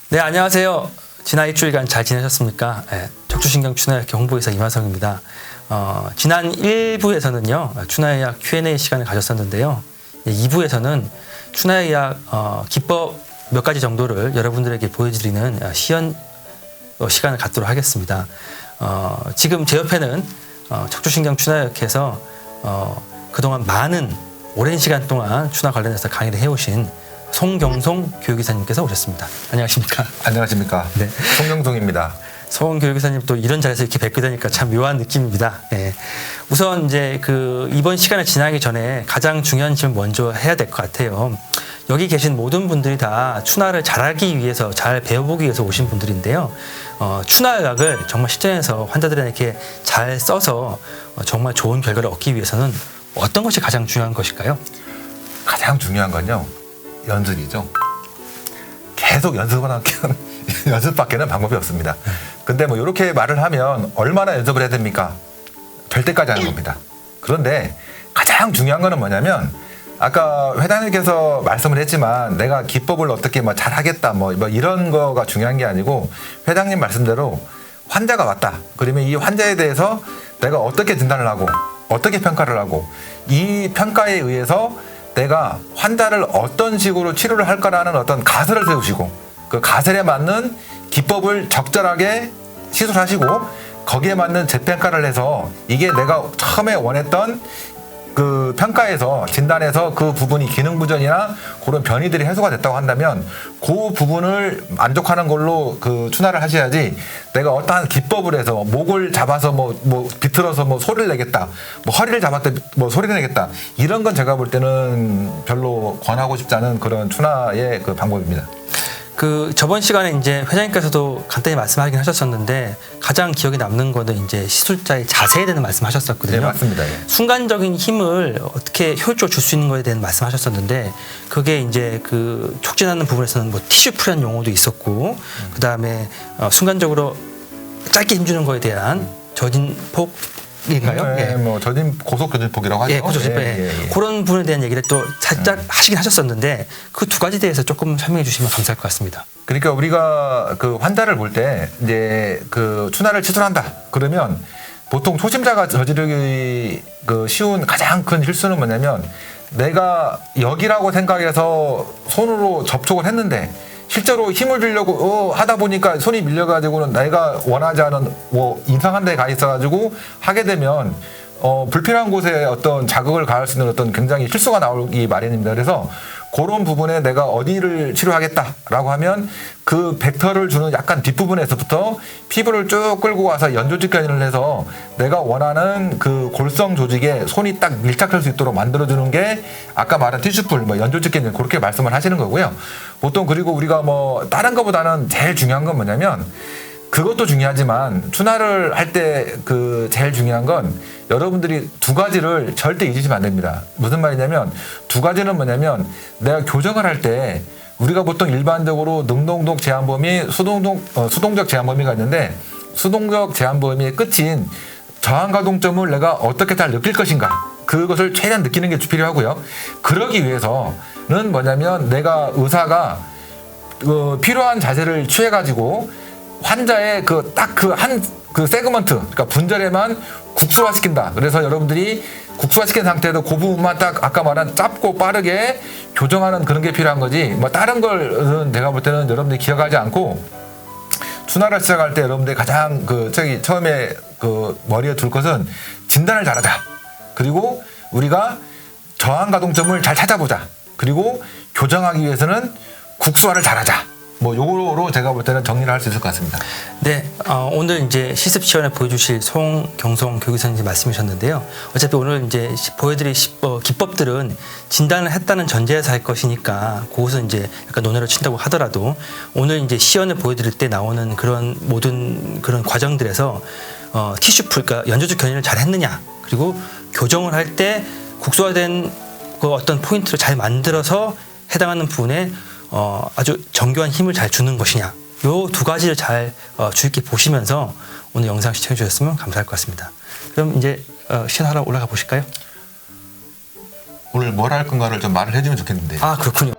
네, 안녕하세요. 지난 일주일간 잘 지내셨습니까? 네, 척추신경 추나의학 홍보의사 이만성입니다. 지난 1부에서는요, 추나의학 Q&A 시간을 가졌었는데요. 2부에서는 추나의학 기법 몇 가지 정도를 여러분들에게 보여드리는 시연 시간을 갖도록 하겠습니다. 지금 제 옆에는 척추신경 추나의학에서 그동안 많은 오랜 시간 동안 추나 관련해서 강의를 해오신 송경송 교육이사님께서 오셨습니다. 안녕하십니까? 안녕하십니까? 네. 송경송입니다. 송 교육이사님 또 이런 자리에서 이렇게 뵙게 되니까 참 묘한 느낌입니다. 네. 우선 이제 이번 시간을 지나기 전에 가장 중요한 질문 먼저 해야 될 것 같아요. 여기 계신 모든 분들이 다 추나를 잘하기 위해서, 잘 배워보기 위해서 오신 분들인데요. 추나의학을 정말 실전에서 환자들에게 잘 써서 정말 좋은 결과를 얻기 위해서는 어떤 것이 가장 중요한 것일까요? 가장 중요한 건요, 연습이죠. 계속 연습을 연습밖에는 방법이 없습니다. 근데 뭐 이렇게 말을 하면 얼마나 연습을 해야 됩니까? 될 때까지 하는 겁니다. 그런데 가장 중요한 거는 뭐냐면, 아까 회장님께서 말씀을 했지만 내가 기법을 어떻게 뭐 잘하겠다 뭐 이런 거가 중요한 게 아니고, 회장님 말씀대로 환자가 왔다. 그러면 이 환자에 대해서 내가 어떻게 진단을 하고 어떻게 평가를 하고, 이 평가에 의해서 내가 환자를 어떤 식으로 치료를 할까라는 어떤 가설을 세우시고, 그 가설에 맞는 기법을 적절하게 시술하시고, 거기에 맞는 재평가를 해서 이게 내가 처음에 원했던 그 평가에서, 진단에서 그 부분이 기능 부전이나 그런 변이들이 해소가 됐다고 한다면 그 부분을 만족하는 걸로 그 추나를 하셔야지, 내가 어떠한 기법을 해서 목을 잡아서 비틀어서 소리를 내겠다, 허리를 잡았다 소리를 내겠다, 이런 건 제가 볼 때는 별로 권하고 싶지 않은 그런 추나의 그 방법입니다. 저번 시간에 이제 회장님께서도 간단히 말씀하긴 하셨었는데, 가장 기억에 남는 거는 이제 시술자의 자세에 대한 말씀하셨었거든요. 네, 맞습니다. 예. 순간적인 힘을 어떻게 효율적으로 줄 수 있는 거에 대한 말씀하셨었는데, 그게 이제 촉진하는 부분에서는 티슈 풀이라는 용어도 있었고, 그 다음에 순간적으로 짧게 힘주는 거에 대한 저진폭 인가요? 네, 고속 교진폭이라고 하죠. 예, 고속 교진폭. 예. 그런 부분에 대한 얘기를 또 살짝 하시긴 하셨었는데, 그 두 가지 대해서 조금 설명해 주시면 감사할 것 같습니다. 그러니까 우리가 그 환자를 볼 때 이제 그 추나를 시술한다 그러면 보통 초심자가 저지르기 쉬운 가장 큰 실수는 뭐냐면, 내가 여기라고 생각해서 손으로 접촉을 했는데 실제로 힘을 주려고 하다 보니까 손이 밀려가지고는 내가 원하지 않은 이상한 데 가 있어가지고 하게 되면 불필요한 곳에 어떤 자극을 가할 수 있는 어떤 굉장히 실수가 나오기 마련입니다. 그래서 그런 부분에 내가 어디를 치료하겠다라고 하면 그 벡터를 주는 약간 뒷부분에서부터 피부를 쭉 끌고 와서 연조직 견인을 해서 내가 원하는 그 골성 조직에 손이 딱 밀착할 수 있도록 만들어주는 게 아까 말한 티슈풀, 연조직 견인, 그렇게 말씀을 하시는 거고요. 보통 그리고 우리가 다른 것보다는 제일 중요한 건 뭐냐면, 그것도 중요하지만 추나를 할 때 제일 중요한 건 여러분들이 두 가지를 절대 잊으시면 안 됩니다. 무슨 말이냐면, 두 가지는 뭐냐면, 내가 교정을 할 때 우리가 보통 일반적으로 능동적 제한 범위, 수동적 제한 범위가 있는데, 수동적 제한 범위의 끝인 저항 가동점을 내가 어떻게 잘 느낄 것인가, 그것을 최대한 느끼는 게 필요하고요. 그러기 위해서는 뭐냐면, 내가 의사가 필요한 자세를 취해가지고 환자의 세그먼트, 그러니까 분절에만 국소화시킨다. 그래서 여러분들이 국소화시킨 상태에도 그 부분만 딱 아까 말한 짧고 빠르게 교정하는 그런 게 필요한 거지, 다른 걸은 내가 볼 때는 여러분들이 기억하지 않고, 추나를 시작할 때 여러분들이 가장 처음에 머리에 둘 것은 진단을 잘하자. 그리고 우리가 저항 가동점을 잘 찾아보자. 그리고 교정하기 위해서는 국소화를 잘하자. 요거로 제가 볼 때는 정리를 할 수 있을 것 같습니다. 네, 오늘 이제 실습 시연을 보여주실 송경송 교육이사님 말씀이셨는데요. 어차피 오늘 이제 보여드릴 기법들은 진단을 했다는 전제에서 할 것이니까 그것은 이제 약간 논외로 친다고 하더라도, 오늘 이제 시연을 보여드릴 때 나오는 그런 모든 그런 과정들에서 티슈풀, 그러니까 연조직 견인을 잘 했느냐, 그리고 교정을 할 때 국소화된 그 어떤 포인트를 잘 만들어서 해당하는 부분에 아주 정교한 힘을 잘 주는 것이냐, 요 두 가지를 잘 주의 깊게 보시면서 오늘 영상 시청해 주셨으면 감사할 것 같습니다. 그럼 이제 시연하러 올라가 보실까요? 오늘 뭘 할 건가를 좀 말을 해주면 좋겠는데. 아, 그렇군요.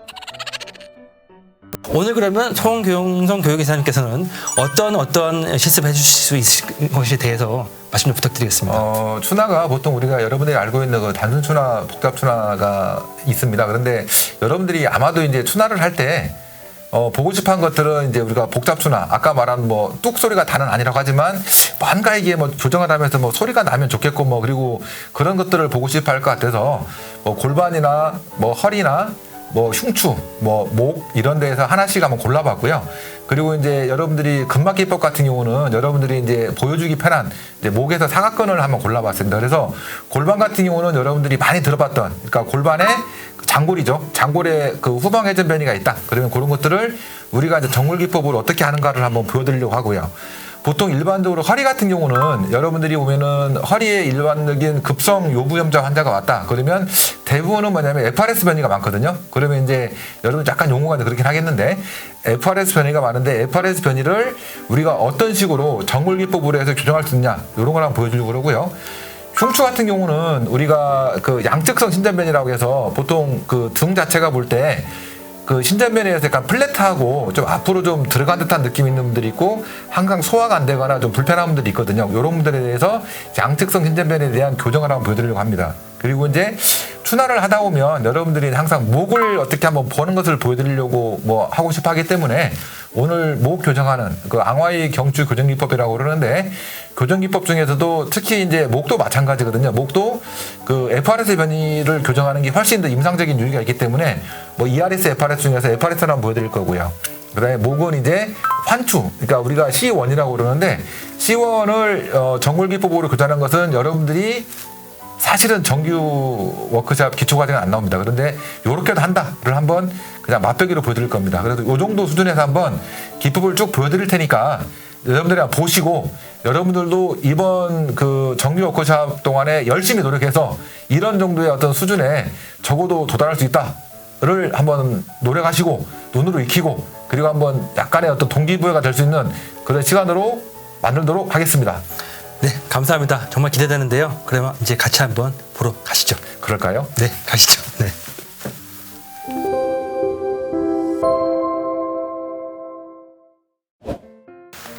오늘 그러면 송경성 교육이사님께서는 어떤 실습을 해주실 수 있을 것에 대해서 말씀 좀 부탁드리겠습니다. 추나가 보통 우리가 여러분들이 알고 있는 그 단순 추나, 복잡 추나가 있습니다. 그런데 여러분들이 아마도 이제 추나를 할 때 보고 싶어한 것들은 이제 우리가 복잡 추나, 아까 말한 뭐 뚝 소리가 다는 아니라고 하지만 뭔가 이게 뭐 교정을 하면서 뭐 소리가 나면 좋겠고 뭐 그리고 그런 것들을 보고 싶어할 것 같아서 뭐 골반이나 뭐 허리나 뭐 흉추, 뭐 목 이런 데에서 하나씩 한번 골라봤고요. 그리고 이제 여러분들이 근막기법 같은 경우는 여러분들이 이제 보여주기 편한 이제 목에서 사각근을 한번 골라봤습니다. 그래서 골반 같은 경우는 여러분들이 많이 들어봤던, 그러니까 골반에 장골이죠. 장골에 그 후방 회전 변이가 있다. 그러면 그런 것들을 우리가 이제 정골기법으로 어떻게 하는가를 한번 보여드리려고 하고요. 보통 일반적으로 허리 같은 경우는 여러분들이 보면은 허리에 일반적인 급성 요부염자 환자가 왔다. 그러면 대부분은 뭐냐면 FRS 변이가 많거든요. 그러면 이제 여러분 약간 용어가 그렇긴 하겠는데 FRS 변이가 많은데 FRS 변이를 우리가 어떤 식으로 정골기법으로 해서 교정할 수 있냐 이런 걸 한번 보여주려고 그러고요. 흉추 같은 경우는 우리가 그 양측성 신전변이라고 해서 보통 그 등 자체가 볼 때 그 신전변에서 약간 플랫하고 좀 앞으로 좀 들어간 듯한 느낌 있는 분들이 있고 항상 소화가 안 되거나 좀 불편한 분들이 있거든요. 이런 분들에 대해서 양측성 신전변에 대한 교정을 한번 보여드리려고 합니다. 그리고 이제 추나를 하다 보면 여러분들이 항상 목을 어떻게 한번 보는 것을 보여드리려고 뭐 하고 싶어 하기 때문에 오늘 목 교정하는 그 앙화의 경추 교정기법이라고 그러는데 교정기법 중에서도 특히 이제 목도 마찬가지거든요. 목도 그 FRS 변이를 교정하는 게 훨씬 더 임상적인 유의가 있기 때문에 뭐 ERS, FRS 중에서 FRS를 한번 보여드릴 거고요. 그다음에 목은 이제 환추, 그러니까 우리가 C1이라고 그러는데 C1을 정골기법으로 교정하는 것은 여러분들이 사실은 정규 워크샵 기초과정은 안 나옵니다. 그런데 요렇게도 한다를 한번 그냥 맛보기로 보여드릴 겁니다. 그래서 요 정도 수준에서 한번 기법을 쭉 보여드릴 테니까 여러분들이 한번 보시고 여러분들도 이번 그 정규 워크샵 동안에 열심히 노력해서 이런 정도의 어떤 수준에 적어도 도달할 수 있다를 한번 노력하시고 눈으로 익히고 그리고 한번 약간의 어떤 동기부여가 될 수 있는 그런 시간으로 만들도록 하겠습니다. 네, 감사합니다. 정말 기대되는데요. 그러면 이제 같이 한번 보러 가시죠. 그럴까요? 네, 가시죠. 네.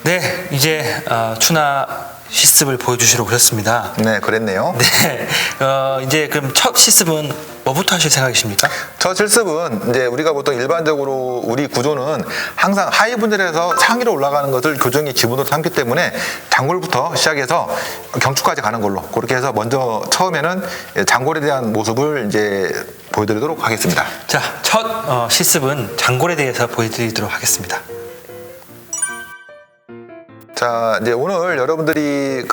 네, 이제 추나 실습을 보여주시러 오셨습니다. 네, 그랬네요. 네, 이제 그럼 첫 실습은 뭐부터 하실 생각이십니까? 첫 실습은 이제 우리가 보통 일반적으로 우리 구조는 항상 하위 분절에서 상위로 올라가는 것을 교정의 기본으로 삼기 때문에 장골부터 시작해서 경추까지 가는 걸로 그렇게 해서 먼저 처음에는 장골에 대한 모습을 이제 보여드리도록 하겠습니다. 자, 첫 실습은 장골에 대해서 보여드리도록 하겠습니다. 자, 이제 오늘 여러분들이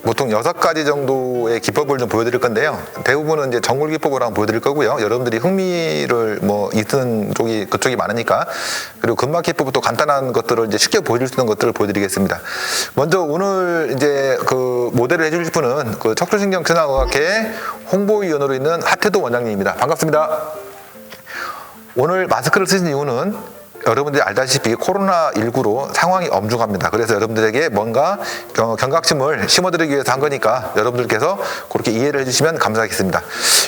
보통 6가지 정도의 기법을 좀 보여드릴 건데요. 대부분은 이제 정골 기법으로 한번 보여드릴 거고요. 여러분들이 흥미를 있는 쪽이 그쪽이 많으니까 그리고 근막 기법부터 간단한 것들을 이제 쉽게 보여줄 수 있는 것들을 보여드리겠습니다. 먼저 오늘 이제 그 모델을 해주실 분은 그 척추신경천화의학회 홍보위원으로 있는 하태도 원장님입니다. 반갑습니다. 오늘 마스크를 쓰신 이유는 여러분들이 알다시피 코로나19로 상황이 엄중합니다. 그래서 여러분들에게 뭔가 경각심을 심어드리기 위해서 한 거니까 여러분들께서 그렇게 이해를 해주시면 감사하겠습니다.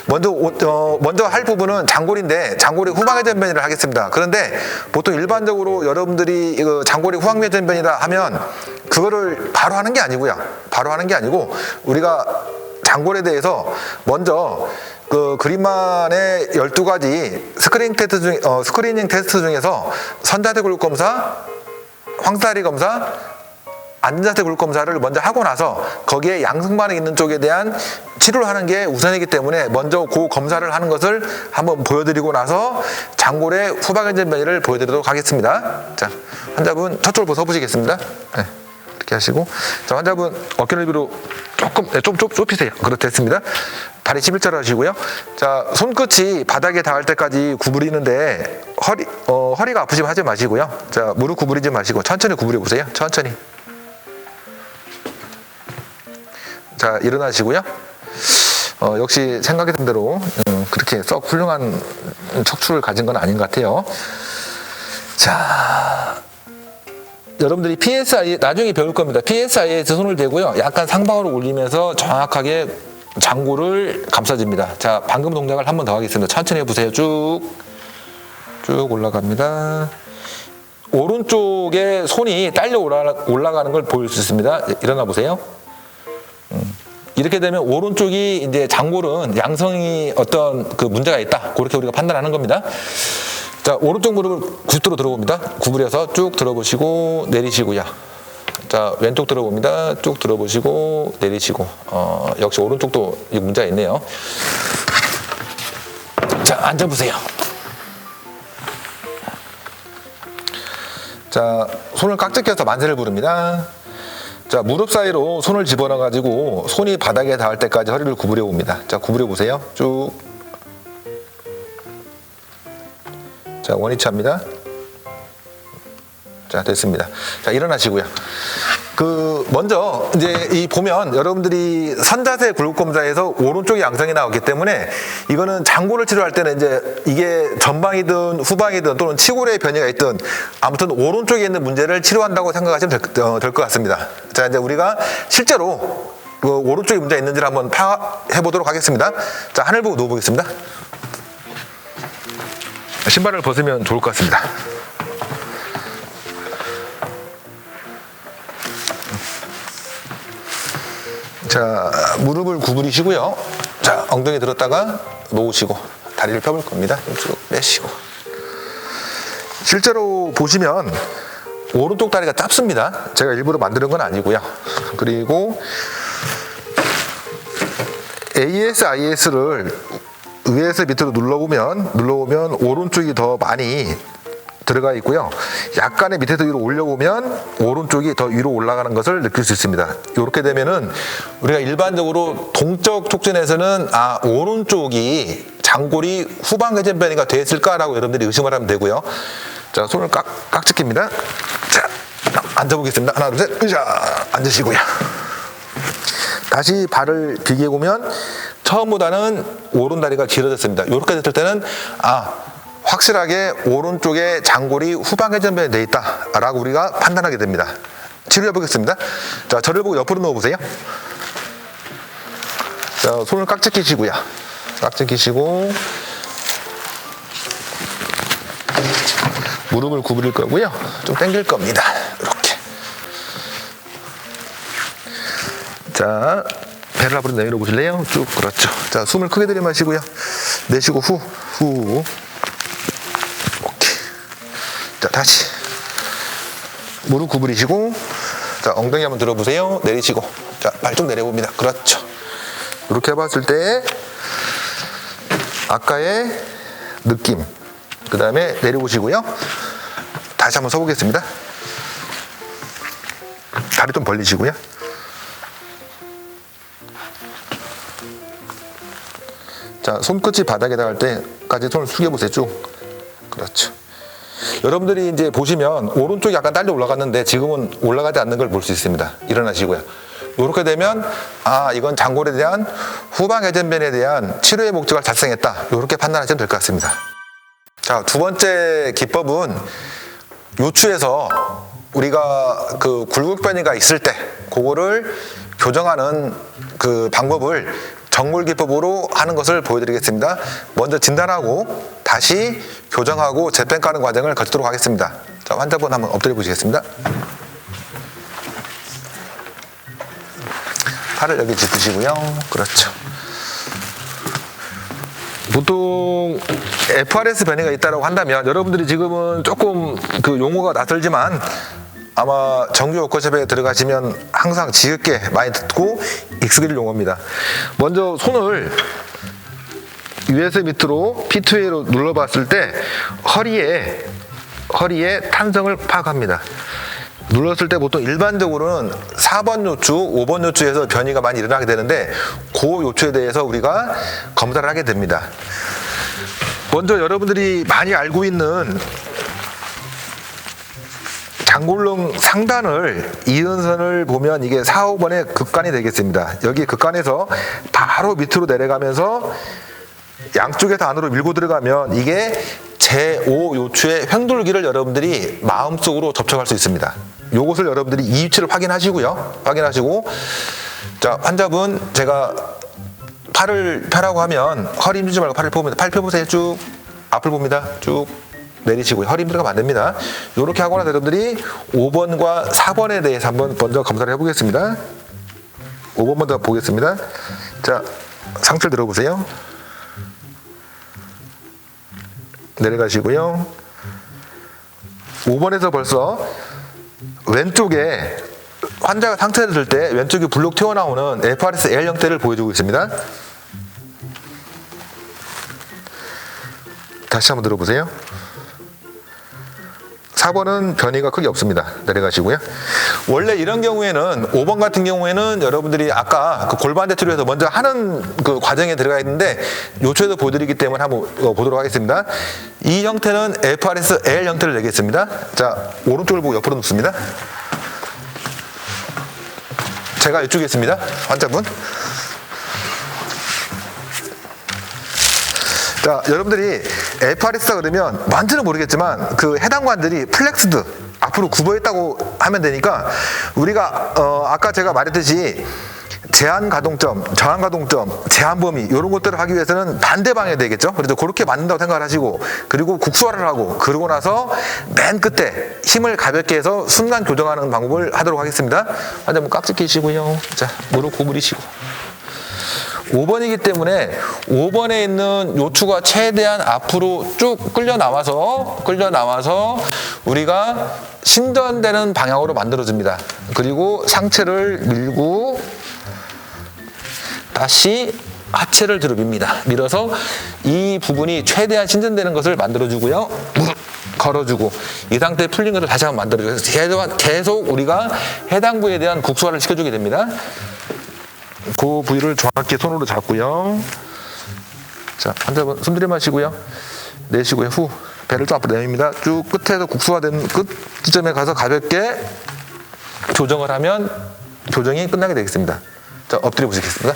먼저 할 부분은 장골인데 장골의 후방회전 변이를 하겠습니다. 그런데 보통 일반적으로 여러분들이 장골의 후방회전 변이라 하면 그거를 바로 하는 게 아니고요. 바로 하는 게 아니고 우리가 장골에 대해서 먼저 그 그린만의 12가지 스크리닝 테스트 중에서 선자대 굴 검사, 황사리 검사, 앉은자세 굴 검사를 먼저 하고 나서 거기에 양성 반응이 있는 쪽에 대한 치료를 하는 게 우선이기 때문에 먼저 그 검사를 하는 것을 한번 보여드리고 나서 장골의 후방회전 변이를 보여드리도록 하겠습니다. 자, 환자분 저쪽으로 서보시겠습니다. 네. 이렇게 하시고, 자, 환자분 어깨 넓이로 조금 좀 좁히세요. 그렇겠습니다. 다리 11자로 하시고요. 자, 손끝이 바닥에 닿을 때까지 구부리는데 허리가 아프시면 하지 마시고요. 자, 무릎 구부리지 마시고 천천히 구부려 보세요. 천천히. 자, 일어나시고요. 역시 생각했던 대로 그렇게 썩 훌륭한 척추를 가진 건 아닌 것 같아요. 자, 여러분들이 PSI 나중에 배울 겁니다. PSI에서 손을 대고요. 약간 상방으로 올리면서 정확하게 장골을 감싸줍니다. 자, 방금 동작을 한 번 더 하겠습니다. 천천히 해보세요. 쭉 올라갑니다. 오른쪽에 손이 딸려 올라가는 걸 보일 수 있습니다. 일어나 보세요. 이렇게 되면 오른쪽이 이제 장골은 양성이 어떤 그 문제가 있다. 그렇게 우리가 판단하는 겁니다. 자, 오른쪽 무릎을 90도로 들어봅니다. 구부려서 쭉 들어보시고 내리시고요. 자, 왼쪽 들어봅니다. 쭉 들어보시고 내리시고. 역시 오른쪽도 문제가 있네요. 자, 앉아보세요. 자, 손을 깍지 껴서 만세를 부릅니다. 자, 무릎 사이로 손을 집어넣어 가지고 손이 바닥에 닿을 때까지 허리를 구부려 봅니다. 자, 구부려 보세요. 쭉. 자, 원위치합니다. 자, 됐습니다. 자, 일어나시고요. 먼저 이제 이 보면 여러분들이 선자세 굴곡검사에서 오른쪽이 양성이 나왔기 때문에 이거는 장골을 치료할 때는 이제 이게 전방이든 후방이든 또는 치골의 변이가 있든 아무튼 오른쪽에 있는 문제를 치료한다고 생각하시면 될 것 같습니다. 자, 이제 우리가 실제로 그 오른쪽에 문제가 있는지를 한번 파악해 보도록 하겠습니다. 자, 하늘 보고 누워보겠습니다. 신발을 벗으면 좋을 것 같습니다. 자, 무릎을 구부리시고요. 자, 엉덩이 들었다가 놓으시고 다리를 펴볼 겁니다. 쭉 빼시고. 실제로 보시면 오른쪽 다리가 짧습니다. 제가 일부러 만드는 건 아니고요. 그리고 ASIS를 위에서 밑으로 눌러보면 오른쪽이 더 많이 들어가 있고요. 약간의 밑에서 위로 올려보면 오른쪽이 더 위로 올라가는 것을 느낄 수 있습니다. 이렇게 되면은 우리가 일반적으로 동적 촉진에서는 오른쪽이 장골이 후방회전 변이가 됐을까라고 여러분들이 의심을 하면 되고요. 자, 손을 깍지 낍니다. 자, 앉아보겠습니다. 하나, 둘, 셋. 자, 앉으시고요. 다시 발을 비교해 보면 처음보다는 오른 다리가 길어졌습니다. 이렇게 됐을 때는 확실하게 오른쪽에 장골이 후방회전변이 되어 있다라고 우리가 판단하게 됩니다. 치료해 보겠습니다. 자, 저를 보고 옆으로 누워보세요. 자, 손을 깍지 끼시고요. 깍지 끼시고 무릎을 구부릴 거고요. 좀 당길 겁니다. 이렇게. 자, 배를 앞으로 내밀어 보실래요? 쭉. 그렇죠. 자, 숨을 크게 들이마시고요. 내쉬고 후. 오케이. 자, 다시 무릎 구부리시고, 자, 엉덩이 한번 들어보세요. 내리시고, 자, 발 좀 내려봅니다. 그렇죠. 이렇게 해봤을 때 아까의 느낌, 그 다음에 내려보시고요. 다시 한번 서보겠습니다. 다리 좀 벌리시고요. 자, 손끝이 바닥에 닿을 때까지 손을 숙여보세요. 쭉. 그렇죠. 여러분들이 이제 보시면 오른쪽이 약간 딸려 올라갔는데 지금은 올라가지 않는 걸 볼 수 있습니다. 일어나시고요. 이렇게 되면 이건 장골에 대한 후방 회전변에 대한 치료의 목적을 달성했다. 이렇게 판단하시면 될 것 같습니다. 자, 두 번째 기법은 요추에서 우리가 그 굴곡변이가 있을 때 그거를 교정하는 그 방법을 정골기법으로 하는 것을 보여드리겠습니다. 먼저 진단하고 다시 교정하고 재평가하는 과정을 거치도록 하겠습니다. 자, 환자분 한번 엎드려 보시겠습니다. 팔을 여기 짚으시고요. 그렇죠. 보통 FRS 변이가 있다고 한다면 여러분들이 지금은 조금 그 용어가 낯설지만 아마 정규 워크숍에 들어가시면 항상 지겹게 많이 듣고 익숙해질 용어입니다. 먼저 손을 위에서 밑으로 P2A로 눌러봤을 때 허리에 탄성을 파악합니다. 눌렀을 때 보통 일반적으로는 4번 요추, 5번 요추에서 변이가 많이 일어나게 되는데 그 요추에 대해서 우리가 검사를 하게 됩니다. 먼저 여러분들이 많이 알고 있는 장골릉 상단을 이은선을 보면 이게 4, 5번의 극간이 되겠습니다. 여기 극간에서 바로 밑으로 내려가면서 양쪽에서 안으로 밀고 들어가면 이게 제5 요추의 횡돌기를 여러분들이 마음속으로 접촉할 수 있습니다. 요것을 여러분들이 이 위치를 확인하시고요. 확인하시고, 자, 환자분 제가 팔을 펴라고 하면 허리 힘주지 말고 팔을 펴봅니다. 팔 펴보세요. 쭉 앞을 봅니다. 쭉 내리시고요. 허리 힘들어가면 안 됩니다. 이렇게 하고 나서 여러분들이 5번과 4번에 대해서 한번 먼저 검사를 해보겠습니다. 5번 먼저 보겠습니다. 자, 상체를 들어보세요. 내려가시고요. 5번에서 벌써 왼쪽에 환자가 상체를 들 때 왼쪽이 불룩 튀어나오는 FRS L 형태를 보여주고 있습니다. 다시 한번 들어보세요. 4번은 변이가 크게 없습니다. 내려가시고요. 원래 이런 경우에는 5번 같은 경우에는 여러분들이 아까 그 골반대 치료에서 먼저 하는 그 과정에 들어가 있는데 요초에도 보여드리기 때문에 한번 보도록 하겠습니다. 이 형태는 FRS L 형태를 내겠습니다. 자, 오른쪽을 보고 옆으로 눕습니다. 제가 이쪽에 있습니다. 환자분. 자, 여러분들이 FRS다 그러면 완전히 모르겠지만 그 해당 관들이 플렉스드 앞으로 굽어있다고 하면 되니까 우리가 아까 제가 말했듯이 제한 가동점, 저항 가동점, 제한 범위 이런 것들을 하기 위해서는 반대 방향이 되겠죠. 그래서 그렇게 맞는다고 생각을 하시고 그리고 국수화를 하고 그러고 나서 맨 끝에 힘을 가볍게 해서 순간 교정하는 방법을 하도록 하겠습니다. 환자분 깍지 끼시고요. 자, 무릎 구부리시고. 5번이기 때문에 5번에 있는 요추가 최대한 앞으로 쭉 끌려 나와서 우리가 신전되는 방향으로 만들어줍니다. 그리고 상체를 밀고 다시 하체를 뒤로 밉니다. 밀어서 이 부분이 최대한 신전되는 것을 만들어주고요. 무릎 걸어주고 이 상태에 풀린 것을 다시 한번 만들어주고 계속 우리가 해당 부위에 대한 국소화를 시켜주게 됩니다. 그 부위를 정확히 손으로 잡고요. 자, 환자분 숨 들이마시고요. 내쉬고요. 후 배를 좀 앞으로 내밉니다. 쭉 끝에서 국소화된 끝 지점에 가서 가볍게 조정을 하면 교정이 끝나게 되겠습니다. 자, 엎드려 보시겠습니다.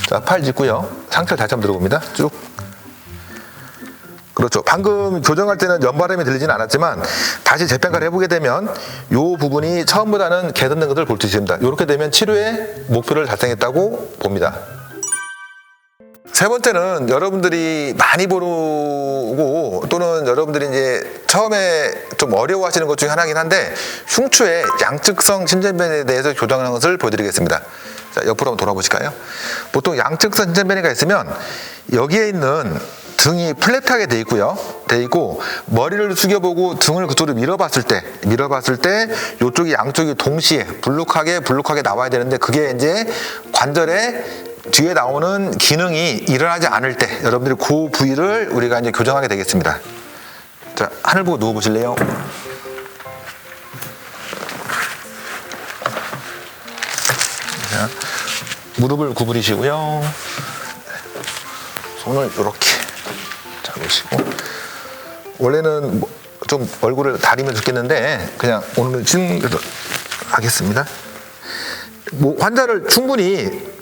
자, 팔 짚고요. 상체를 다시 한번 들어봅니다. 쭉. 그렇죠. 방금 교정할 때는 연발음이 들리지는 않았지만 다시 재평가를 해보게 되면 이 부분이 처음보다는 개선된 것을 볼 수 있습니다. 이렇게 되면 치료의 목표를 달성했다고 봅니다. 세 번째는 여러분들이 많이 보고 또는 여러분들이 이제 처음에 좀 어려워하시는 것 중에 하나긴 한데 흉추의 양측성 신전변에 대해서 교정하는 것을 보여드리겠습니다. 자, 옆으로 한번 돌아보실까요? 보통 양측성 신전변이가 있으면 여기에 있는 등이 플랫하게 돼 있고 머리를 숙여보고 등을 그쪽으로 밀어봤을 때 이쪽이 양쪽이 동시에 불룩하게 나와야 되는데 그게 이제 관절에 뒤에 나오는 기능이 일어나지 않을 때 여러분들이 그 부위를 우리가 이제 교정하게 되겠습니다. 자, 하늘 보고 누워 보실래요? 자, 무릎을 구부리시고요. 손을 이렇게 잡으시고 원래는 좀 얼굴을 가리면 좋겠는데 그냥 오늘은 지금 하겠습니다. 환자를 충분히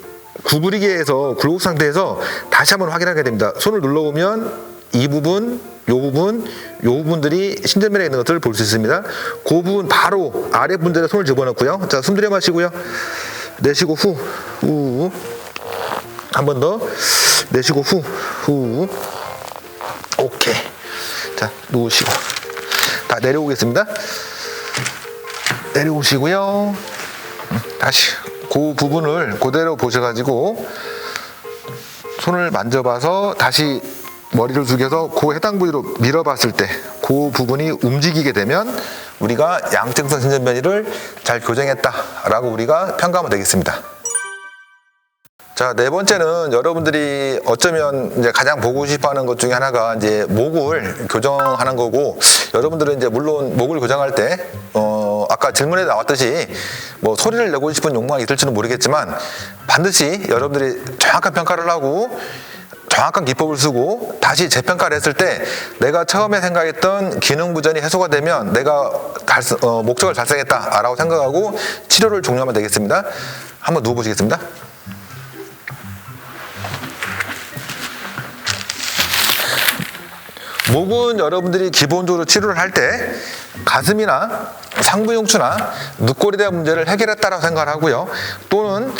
구부리게 해서 굴곡 상태에서 다시 한번 확인하게 됩니다. 손을 눌러보면 이 부분, 요 부분들이 신전면에 있는 것들을 볼 수 있습니다. 그 부분 바로 아래 분들에 손을 집어넣고요. 자, 숨 들여 마시고요. 내쉬고 후. 한 번 더. 내쉬고 후. 오케이. 자, 누우시고. 다 내려오겠습니다. 내려오시고요. 다시. 그 부분을 그대로 보셔가지고 손을 만져봐서 다시 머리를 숙여서 그 해당 부위로 밀어봤을 때 그 부분이 움직이게 되면 우리가 양측성 신전변이를 잘 교정했다라고 우리가 평가하면 되겠습니다. 자, 네 번째는 여러분들이 어쩌면 이제 가장 보고 싶어 하는 것 중에 하나가 이제 목을 교정하는 거고, 여러분들은 이제 물론 목을 교정할 때, 아까 질문에 나왔듯이 뭐 소리를 내고 싶은 욕망이 있을지는 모르겠지만 반드시 여러분들이 정확한 평가를 하고 정확한 기법을 쓰고 다시 재평가를 했을 때 내가 처음에 생각했던 기능 부전이 해소가 되면 내가 목적을 달성했다라고 생각하고 치료를 종료하면 되겠습니다. 한번 누워보시겠습니다. 목은 여러분들이 기본적으로 치료를 할 때 가슴이나 상부흉추나 늑골에 대한 문제를 해결했다라고 생각을 하고요. 또는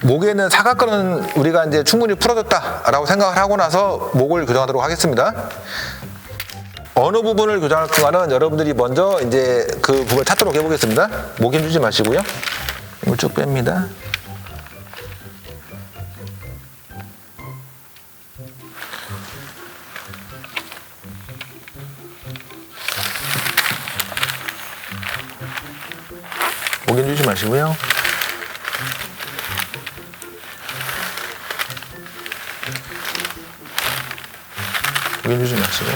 목에 있는 사각근은 우리가 이제 충분히 풀어줬다라고 생각을 하고 나서 목을 교정하도록 하겠습니다. 어느 부분을 교정할 동안은 여러분들이 먼저 이제 그 부분을 찾도록 해보겠습니다. 목 힘주지 마시고요. 이걸 쭉 뺍니다. 목 힘주지 마시고요. 목 힘주지 마시고요.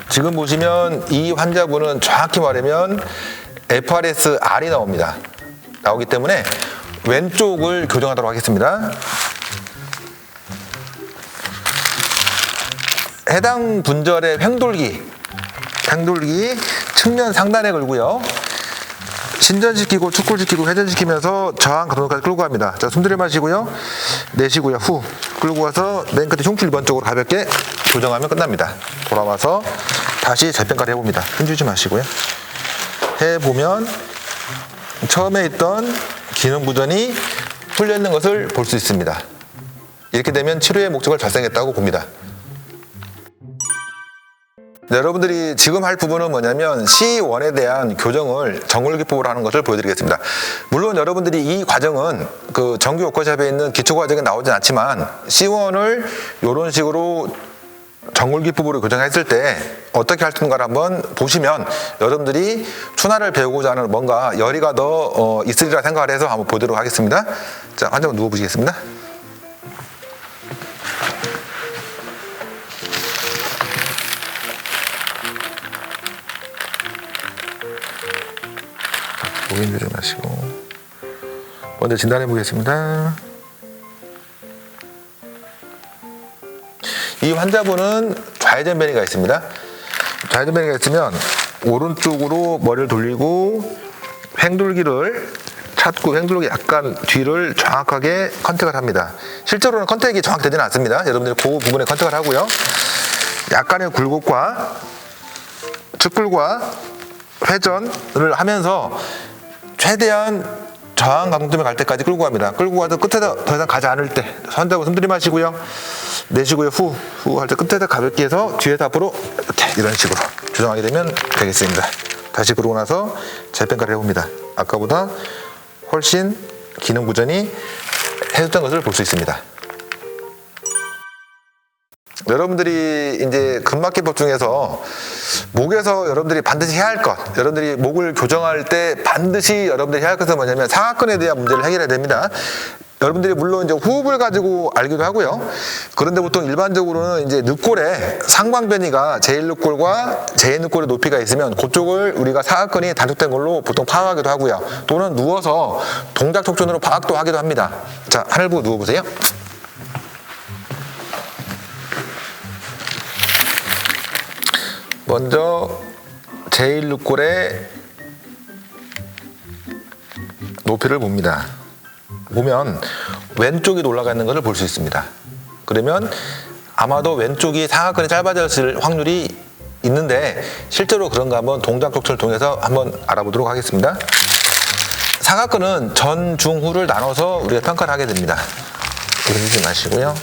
지금 보시면 이 환자분은 정확히 말하면 FRS-R이 나오기 때문에 왼쪽을 교정하도록 하겠습니다. 해당 분절의 횡돌기 측면 상단에 걸고요. 신전시키고 축굴시키고 회전시키면서 저항 감도까지 끌고 갑니다. 자, 숨 들이마시고요. 내쉬고요. 후 끌고 와서 맨 끝에 흉추 1번 쪽으로 가볍게 교정하면 끝납니다. 돌아와서 다시 재평가를 해봅니다. 힘주지 마시고요. 해보면 처음에 있던 기능부전이 풀려있는 것을 볼 수 있습니다. 이렇게 되면 치료의 목적을 달성했다고 봅니다. 네, 여러분들이 지금 할 부분은 뭐냐면 C1에 대한 교정을 정골기법으로 하는 것을 보여드리겠습니다. 물론 여러분들이 이 과정은 그 정규 워크숍에 있는 기초과정에 나오진 않지만 C1을 이런 식으로 정골기법으로 교정했을 때 어떻게 할 텐가를 한번 보시면 여러분들이 추나를 배우고자 하는 뭔가 열의가 더 있으리라 생각을 해서 한번 보도록 하겠습니다. 자, 환자분 누워보시겠습니다. 목 힘주지 마시고 먼저 진단해 보겠습니다. 이 환자분은 좌회전 변이가 있습니다. 좌회전 변이가 있으면 오른쪽으로 머리를 돌리고 횡돌기를 찾고 횡돌기 약간 뒤를 정확하게 컨택을 합니다. 실제로는 컨택이 정확되지는 않습니다. 여러분들이 그 부분에 컨택을 하고요. 약간의 굴곡과 측굴과 회전을 하면서 최대한 저항 강도점에 갈 때까지 끌고 갑니다. 끌고 가서 끝에 더 이상 가지 않을 때 환자분 숨 들이마시고요. 내쉬고요. 후 할 때 끝에다 가볍게 해서 뒤에서 앞으로 이렇게 이런 식으로 조정하게 되면 되겠습니다. 다시 그러고 나서 재평가를 해봅니다. 아까보다 훨씬 기능 구전이 해소된 것을 볼 수 있습니다. 여러분들이 이제 근막기법 중에서 목에서 여러분들이 반드시 해야 할 것, 여러분들이 목을 교정할 때 반드시 여러분들이 해야 할 것은 뭐냐면 사각근에 대한 문제를 해결해야 됩니다. 여러분들이 물론 이제 호흡을 가지고 알기도 하고요. 그런데 보통 일반적으로는 이제 늑골에 상방변이가 제1늑골과 제2늑골의 높이가 있으면 그쪽을 우리가 사각근이 단축된 걸로 보통 파악하기도 하고요. 또는 누워서 동작 촉진으로 파악도 하기도 합니다. 자, 하늘 보고 누워보세요. 먼저 제1늑골의 높이를 봅니다. 보면 왼쪽이 올라가 있는 것을 볼 수 있습니다. 그러면 아마도 왼쪽이 사각근이 짧아졌을 확률이 있는데 실제로 그런가 한번 동작 촉진을 통해서 한번 알아보도록 하겠습니다. 사각근은 전, 중, 후를 나눠서 우리가 평가를 하게 됩니다. 그러지 마시고요.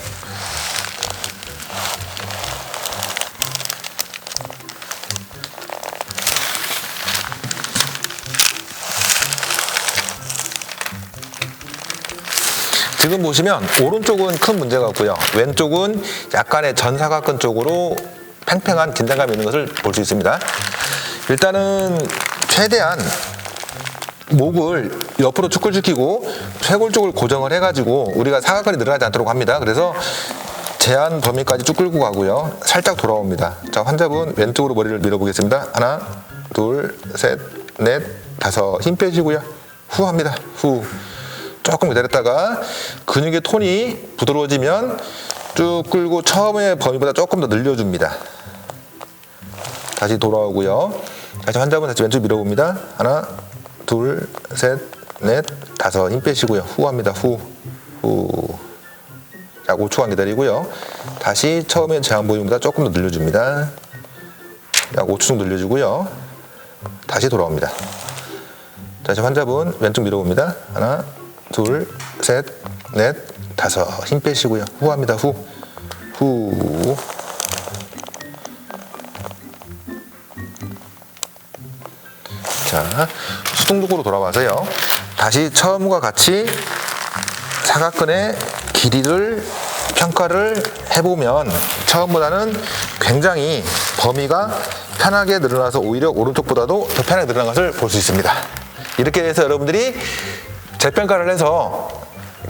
지금 보시면 오른쪽은 큰 문제가 없고요. 왼쪽은 약간의 전사각근 쪽으로 팽팽한 긴장감이 있는 것을 볼 수 있습니다. 일단은 최대한 목을 옆으로 축굴시키고 쇄골 쪽을 고정을 해가지고 우리가 사각근이 늘어나지 않도록 합니다. 그래서 제한 범위까지 쭉 끌고 가고요. 살짝 돌아옵니다. 자, 환자분 왼쪽으로 머리를 밀어보겠습니다. 하나, 둘, 셋, 넷, 다섯. 힘 빼시고요. 후 합니다. 후. 조금 기다렸다가 근육의 톤이 부드러워지면 쭉 끌고 처음의 범위보다 조금 더 늘려줍니다. 다시 돌아오고요. 다시 환자분 다시 왼쪽 밀어봅니다. 하나, 둘, 셋, 넷, 다섯. 힘 빼시고요. 후 합니다. 후. 약 5초간 기다리고요. 다시 처음에 제한 보유보다 조금 더 늘려줍니다. 약 5초 정도 늘려주고요. 다시 돌아옵니다. 자, 지금 환자분 왼쪽 밀어봅니다. 하나, 둘, 셋, 넷, 다섯. 힘 빼시고요. 후 합니다. 후. 후. 자, 수동독으로 돌아와서요. 다시 처음과 같이 사각근의 길이를 평가를 해보면 처음보다는 굉장히 범위가 편하게 늘어나서 오히려 오른쪽보다도 더 편하게 늘어난 것을 볼 수 있습니다. 이렇게 해서 여러분들이 재평가를 해서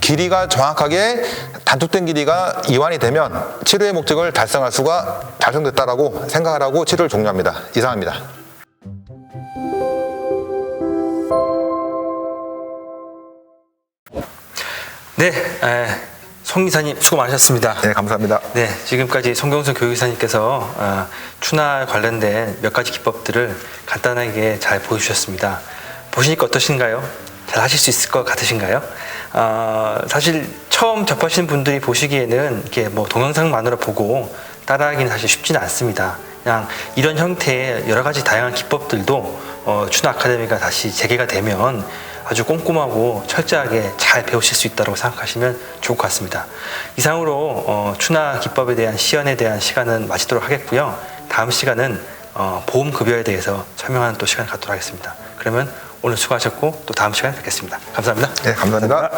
길이가 정확하게 단축된 길이가 이완이 되면 치료의 목적을 달성할 수가 달성됐다라고 생각을 하고 치료를 종료합니다. 이상입니다. 네, 송 이사님 수고 많으셨습니다. 네, 감사합니다. 네, 지금까지 송경수 교육이사님께서 추나 관련된 몇 가지 기법들을 간단하게 잘 보여주셨습니다. 보시니까 어떠신가요? 잘 하실 수 있을 것 같으신가요? 사실 처음 접하시는 분들이 보시기에는 이렇게 뭐 동영상만으로 보고 따라하기는 사실 쉽지는 않습니다. 그냥 이런 형태의 여러 가지 다양한 기법들도 추나 아카데미가 다시 재개가 되면 아주 꼼꼼하고 철저하게 잘 배우실 수 있다고 생각하시면 좋을 것 같습니다. 이상으로 추나 기법에 대한 시연에 대한 시간은 마치도록 하겠고요. 다음 시간은 보험급여에 대해서 설명하는 또 시간을 갖도록 하겠습니다. 그러면 오늘 수고하셨고 또 다음 시간에 뵙겠습니다. 감사합니다. 네, 감사합니다.